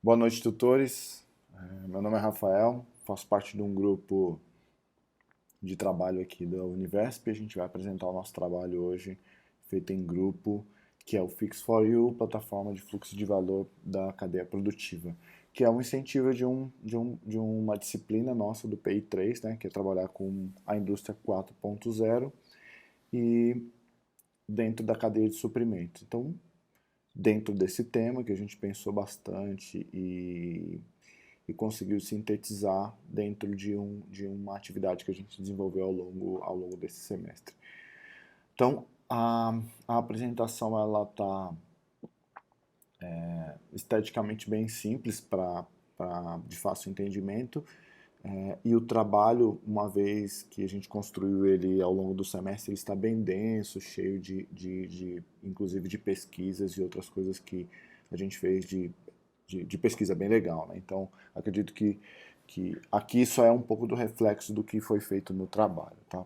Boa noite, tutores. Meu nome é Rafael, faço parte de um grupo de trabalho aqui da Univesp. A gente vai apresentar o nosso trabalho hoje, feito em grupo, que é o Fix for You, plataforma de fluxo de valor da cadeia produtiva, que é um incentivo de uma disciplina nossa do PI3, né, que é trabalhar com a indústria 4.0 e dentro da cadeia de suprimentos. Então, dentro desse tema que a gente pensou bastante e conseguiu sintetizar dentro de uma atividade que a gente desenvolveu ao longo desse semestre. Então, a apresentação ela está esteticamente bem simples para de fácil entendimento, e o trabalho, uma vez que a gente construiu ele ao longo do semestre, ele está bem denso, cheio inclusive de pesquisas e outras coisas que a gente fez de pesquisa bem legal, né? Então, acredito que aqui só é um pouco do reflexo do que foi feito no trabalho, tá?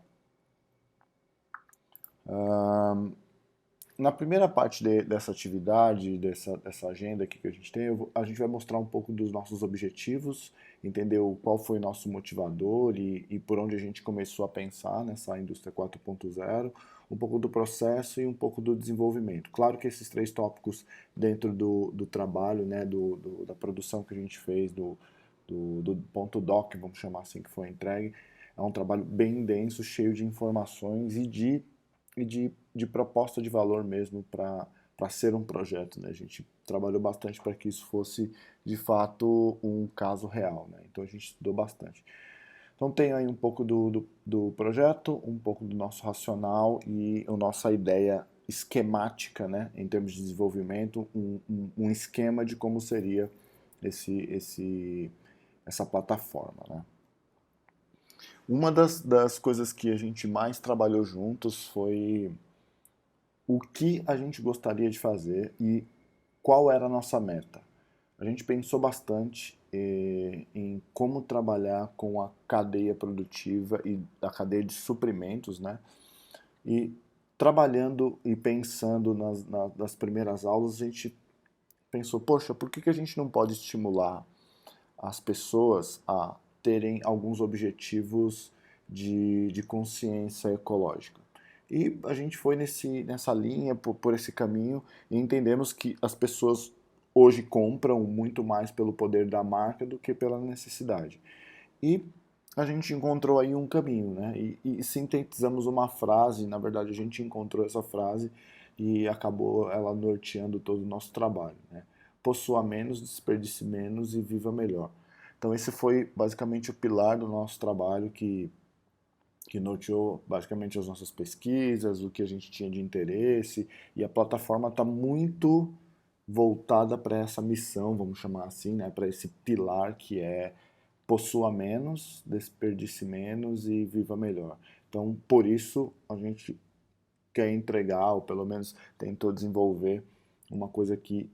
Na primeira parte dessa atividade, dessa agenda aqui que a gente tem, a gente vai mostrar um pouco dos nossos objetivos, entender qual foi o nosso motivador e por onde a gente começou a pensar nessa indústria 4.0, um pouco do processo e um pouco do desenvolvimento. Claro que esses três tópicos dentro do trabalho, né, da produção que a gente fez, do ponto doc, vamos chamar assim, que foi entregue, é um trabalho bem denso, cheio de informações de proposta de valor mesmo para ser um projeto, né? A gente trabalhou bastante para que isso fosse de fato um caso real, né? Então a gente estudou bastante. Então tem aí um pouco do projeto, um pouco do nosso racional e a nossa ideia esquemática, né, em termos de desenvolvimento, um esquema de como seria essa plataforma, né? Uma das coisas que a gente mais trabalhou juntos foi o que a gente gostaria de fazer e qual era a nossa meta. A gente pensou bastante em como trabalhar com a cadeia produtiva e a cadeia de suprimentos, né? E trabalhando e pensando nas primeiras aulas, a gente pensou, poxa, por que a gente não pode estimular as pessoas a terem alguns objetivos de consciência ecológica? E a gente foi nessa linha, por esse caminho, e entendemos que as pessoas hoje compram muito mais pelo poder da marca do que pela necessidade. E a gente encontrou aí um caminho, né? E sintetizamos uma frase, na verdade a gente encontrou essa frase e acabou ela norteando todo o nosso trabalho, né? Possua menos, desperdice menos e viva melhor. Então esse foi basicamente o pilar do nosso trabalho que norteou basicamente as nossas pesquisas, o que a gente tinha de interesse, e a plataforma está muito voltada para essa missão, vamos chamar assim, né, para esse pilar que é possua menos, desperdice menos e viva melhor. Então, por isso, a gente quer entregar, ou pelo menos tentou desenvolver, uma coisa que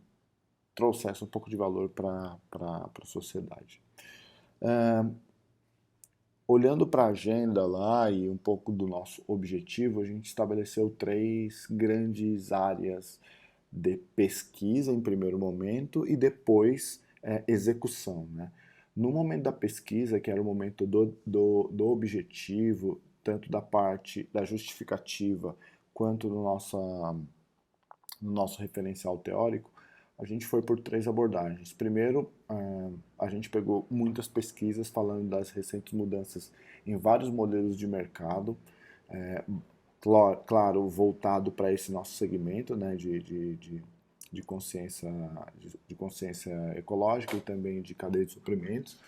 trouxesse um pouco de valor para a sociedade. Olhando para a agenda lá e um pouco do nosso objetivo, a gente estabeleceu três grandes áreas de pesquisa em primeiro momento e depois execução, né? No momento da pesquisa, que era o momento do objetivo, tanto da parte da justificativa quanto no nosso referencial teórico, a gente foi por três abordagens. Primeiro, a gente pegou muitas pesquisas falando das recentes mudanças em vários modelos de mercado, é, claro, voltado para esse nosso segmento, né, de consciência, de consciência ecológica e também de cadeia de suprimentos.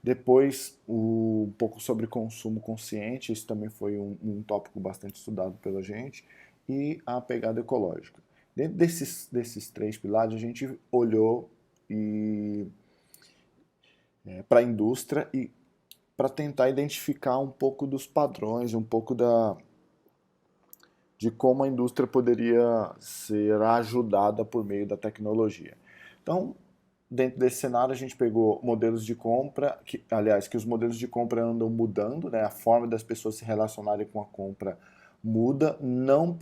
Depois, um pouco sobre consumo consciente, isso também foi um tópico bastante estudado pela gente, e a pegada ecológica. Dentro desses três pilares, a gente olhou para a indústria e para tentar identificar um pouco dos padrões, um pouco de como a indústria poderia ser ajudada por meio da tecnologia. Então, dentro desse cenário, a gente pegou modelos de compra, aliás, que os modelos de compra andam mudando, né? A forma das pessoas se relacionarem com a compra muda, não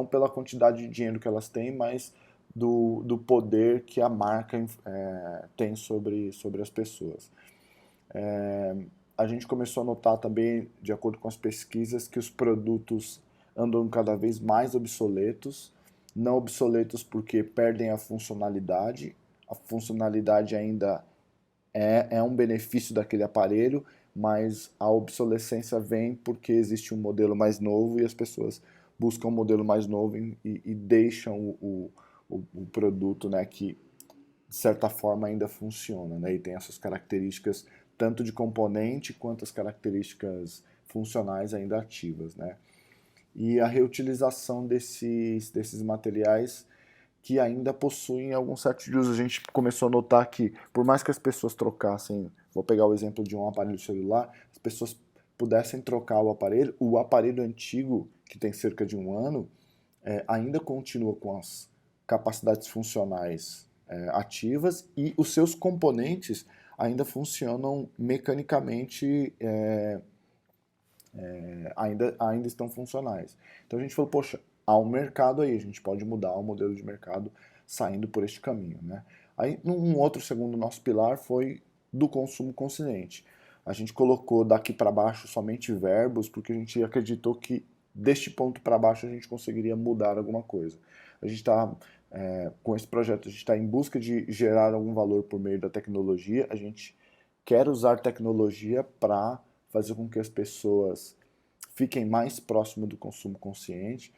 pela quantidade de dinheiro que elas têm, mas do poder que a marca tem sobre as pessoas. A gente começou a notar também, de acordo com as pesquisas, que os produtos andam cada vez mais obsoletos, não obsoletos porque perdem a funcionalidade ainda é um benefício daquele aparelho, mas a obsolescência vem porque existe um modelo mais novo e as pessoas buscam um modelo mais novo e deixam o produto, né, que de certa forma ainda funciona, né, e tem essas características tanto de componente quanto as características funcionais ainda ativas, né. E a reutilização desses materiais que ainda possuem algum certo de uso. A gente começou a notar que, por mais que as pessoas trocassem, vou pegar o exemplo de um aparelho celular, as pessoas pudessem trocar o aparelho antigo, que tem cerca de um ano, ainda continua com as capacidades funcionais ativas e os seus componentes ainda funcionam mecanicamente, ainda estão funcionais. Então a gente falou, poxa, há um mercado aí, a gente pode mudar o modelo de mercado saindo por este caminho, né? Aí, um outro segundo nosso pilar foi do consumo consciente. A gente colocou daqui para baixo somente verbos, porque a gente acreditou que deste ponto para baixo a gente conseguiria mudar alguma coisa. A gente está, com esse projeto, a gente está em busca de gerar algum valor por meio da tecnologia, a gente quer usar tecnologia para fazer com que as pessoas fiquem mais próximo do consumo consciente.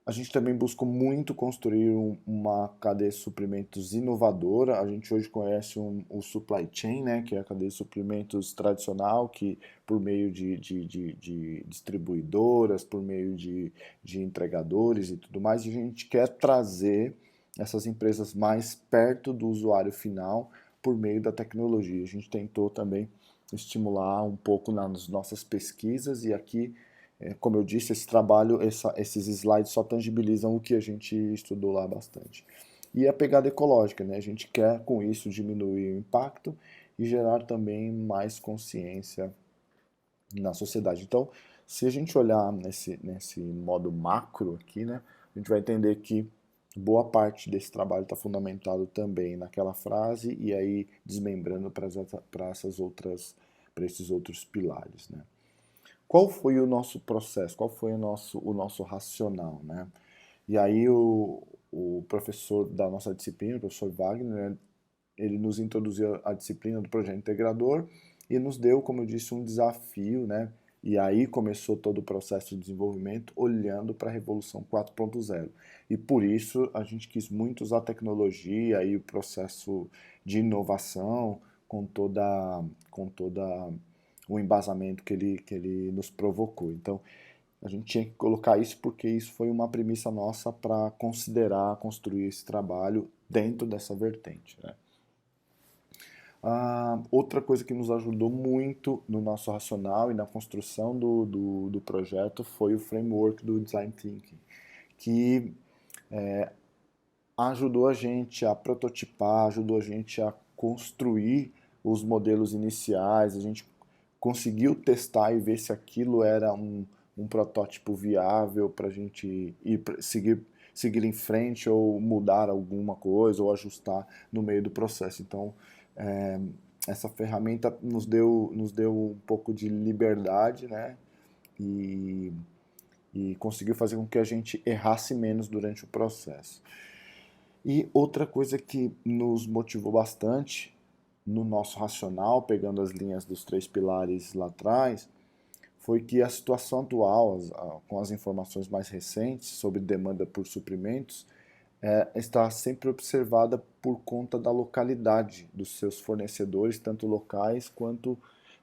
A gente também buscou muito construir uma cadeia de suprimentos inovadora. A gente hoje conhece o supply chain, né, que é a cadeia de suprimentos tradicional, que por meio de distribuidoras, por meio de entregadores e tudo mais, e a gente quer trazer essas empresas mais perto do usuário final por meio da tecnologia. A gente tentou também estimular um pouco nas nossas pesquisas e aqui, como eu disse, esse trabalho, esses slides só tangibilizam o que a gente estudou lá bastante. E a pegada ecológica, né? A gente quer com isso diminuir o impacto e gerar também mais consciência na sociedade. Então, se a gente olhar nesse modo macro aqui, né, a gente vai entender que boa parte desse trabalho está fundamentado também naquela frase e aí desmembrando para esses outros pilares, né? Qual foi o nosso processo? Qual foi o nosso racional, né? E aí o professor da nossa disciplina, o professor Wagner, né, ele nos introduziu a disciplina do projeto integrador e nos deu, como eu disse, um desafio, né? E aí começou todo o processo de desenvolvimento olhando para a Revolução 4.0. E por isso a gente quis muito usar a tecnologia e o processo de inovação com toda o embasamento que ele nos provocou. Então, a gente tinha que colocar isso porque isso foi uma premissa nossa para considerar construir esse trabalho dentro dessa vertente, né? Outra coisa que nos ajudou muito no nosso racional e na construção do projeto foi o framework do Design Thinking, que ajudou a gente a prototipar, ajudou a gente a construir os modelos iniciais, a gente conseguiu testar e ver se aquilo era um protótipo viável para a gente seguir em frente ou mudar alguma coisa ou ajustar no meio do processo. Então, é, essa ferramenta nos deu um pouco de liberdade, né? E, e conseguiu fazer com que a gente errasse menos durante o processo. E outra coisa que nos motivou bastante no nosso racional, pegando as linhas dos três pilares lá atrás, foi que a situação atual, com as informações mais recentes sobre demanda por suprimentos, está sempre observada por conta da localidade dos seus fornecedores, tanto locais quanto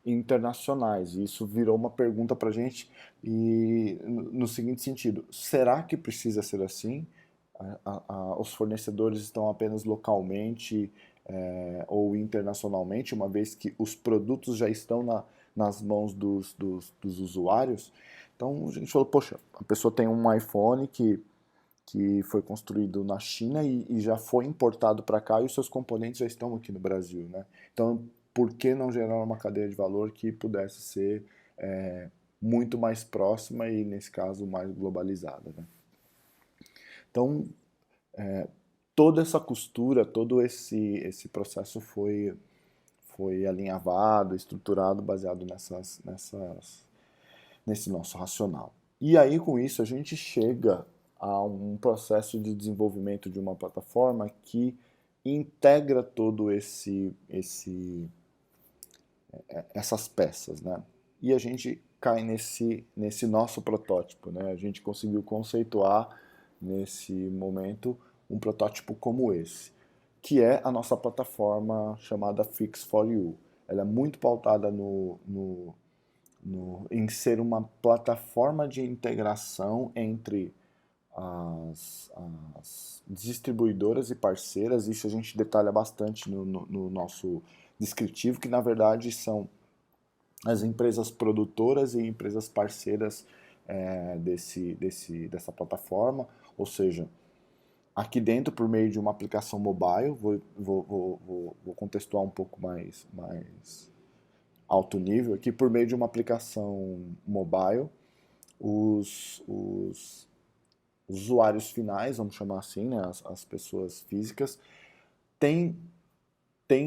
internacionais. E isso virou uma pergunta para a gente e no seguinte sentido: será que precisa ser assim? Os fornecedores estão apenas localmente ou internacionalmente, uma vez que os produtos já estão nas mãos dos usuários? Então a gente falou, poxa, a pessoa tem um iPhone que foi construído na China e já foi importado para cá e os seus componentes já estão aqui no Brasil, né? Então, por que não gerar uma cadeia de valor que pudesse ser muito mais próxima e, nesse caso, mais globalizada, né? Então, toda essa costura, todo esse processo foi alinhavado, estruturado, baseado nesse nosso racional. E aí, com isso, a gente chega a um processo de desenvolvimento de uma plataforma que integra todo essas peças, né? E a gente cai nesse nosso protótipo, né? A gente conseguiu conceituar nesse momento um protótipo como esse, que é a nossa plataforma chamada Fix4U. Ela é muito pautada em ser uma plataforma de integração entre as, as distribuidoras e parceiras. Isso a gente detalha bastante no nosso descritivo, que na verdade são as empresas produtoras e empresas parceiras dessa plataforma, ou seja, aqui dentro por meio de uma aplicação mobile, vou contextuar um pouco mais alto nível aqui, por meio de uma aplicação mobile, os usuários finais, vamos chamar assim, né, as pessoas físicas, têm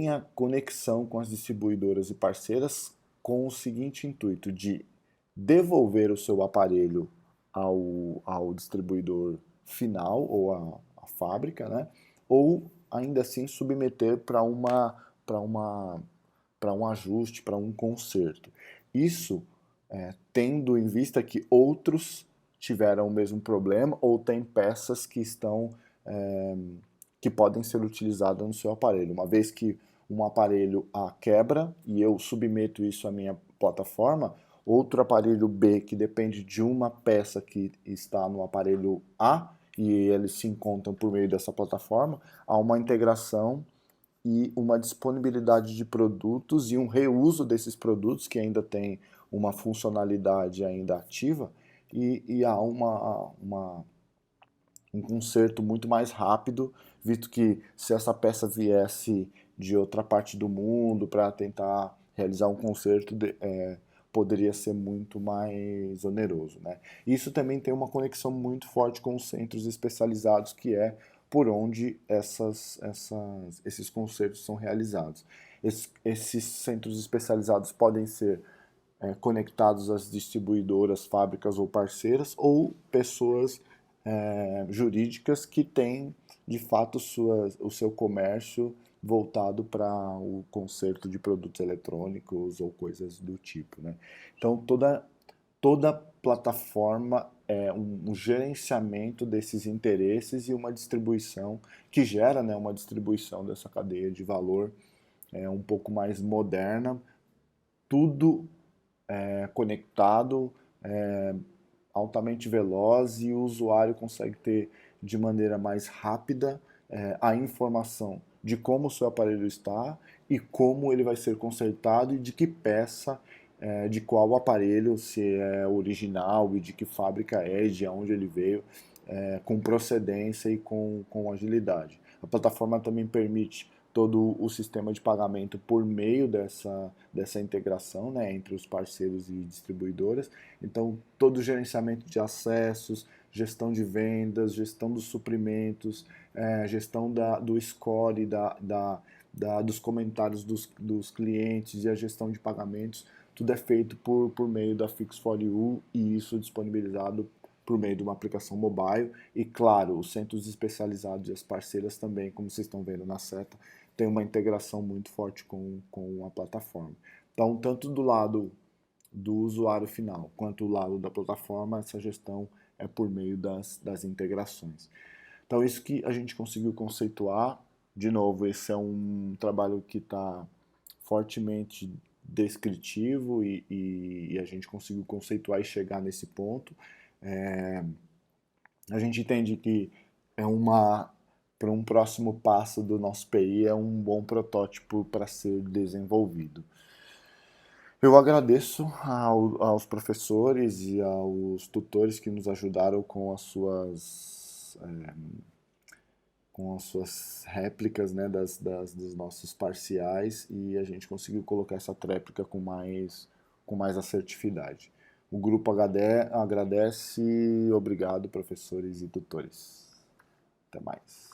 a conexão com as distribuidoras e parceiras com o seguinte intuito de devolver o seu aparelho ao distribuidor final ou à fábrica, né? Ou ainda assim submeter para um ajuste, para um conserto. Isso tendo em vista que outros tiveram o mesmo problema ou tem peças que estão que podem ser utilizadas no seu aparelho. Uma vez que um aparelho A quebra e eu submeto isso à minha plataforma, outro aparelho B que depende de uma peça que está no aparelho A e eles se encontram por meio dessa plataforma, há uma integração e uma disponibilidade de produtos e um reuso desses produtos que ainda tem uma funcionalidade ainda ativa e há um conserto muito mais rápido, visto que se essa peça viesse de outra parte do mundo para tentar realizar um conserto, poderia ser muito mais oneroso, né? Isso também tem uma conexão muito forte com os centros especializados, que é por onde esses consertos são realizados. Esses centros especializados podem ser conectados às distribuidoras, fábricas ou parceiras, ou pessoas jurídicas que têm, de fato, o seu comércio voltado para o conserto de produtos eletrônicos ou coisas do tipo, né? Então, toda plataforma é um gerenciamento desses interesses e uma distribuição que gera, né, uma distribuição dessa cadeia de valor um pouco mais moderna, tudo conectado, altamente veloz e o usuário consegue ter de maneira mais rápida a informação de como o seu aparelho está e como ele vai ser consertado e de que peça, de qual aparelho, se é original e de que fábrica é, de onde ele veio, com procedência e com agilidade. A plataforma também permite todo o sistema de pagamento por meio dessa integração, né, entre os parceiros e distribuidoras. Então, todo o gerenciamento de acessos, gestão de vendas, gestão dos suprimentos, gestão do score, dos comentários dos clientes e a gestão de pagamentos, tudo é feito por meio da Fix4U e isso disponibilizado por meio de uma aplicação mobile. E claro, os centros especializados e as parceiras também, como vocês estão vendo na seta, tem uma integração muito forte com a plataforma. Então, tanto do lado do usuário final quanto do lado da plataforma, essa gestão é por meio das integrações. Então, isso que a gente conseguiu conceituar. De novo, esse é um trabalho que está fortemente descritivo e a gente conseguiu conceituar e chegar nesse ponto. A gente entende que para um próximo passo do nosso PI é um bom protótipo para ser desenvolvido. Eu agradeço aos professores e aos tutores que nos ajudaram com as suas réplicas, né, dos nossos parciais e a gente conseguiu colocar essa tréplica com mais assertividade. O grupo HD agradece, obrigado professores e tutores. Até mais.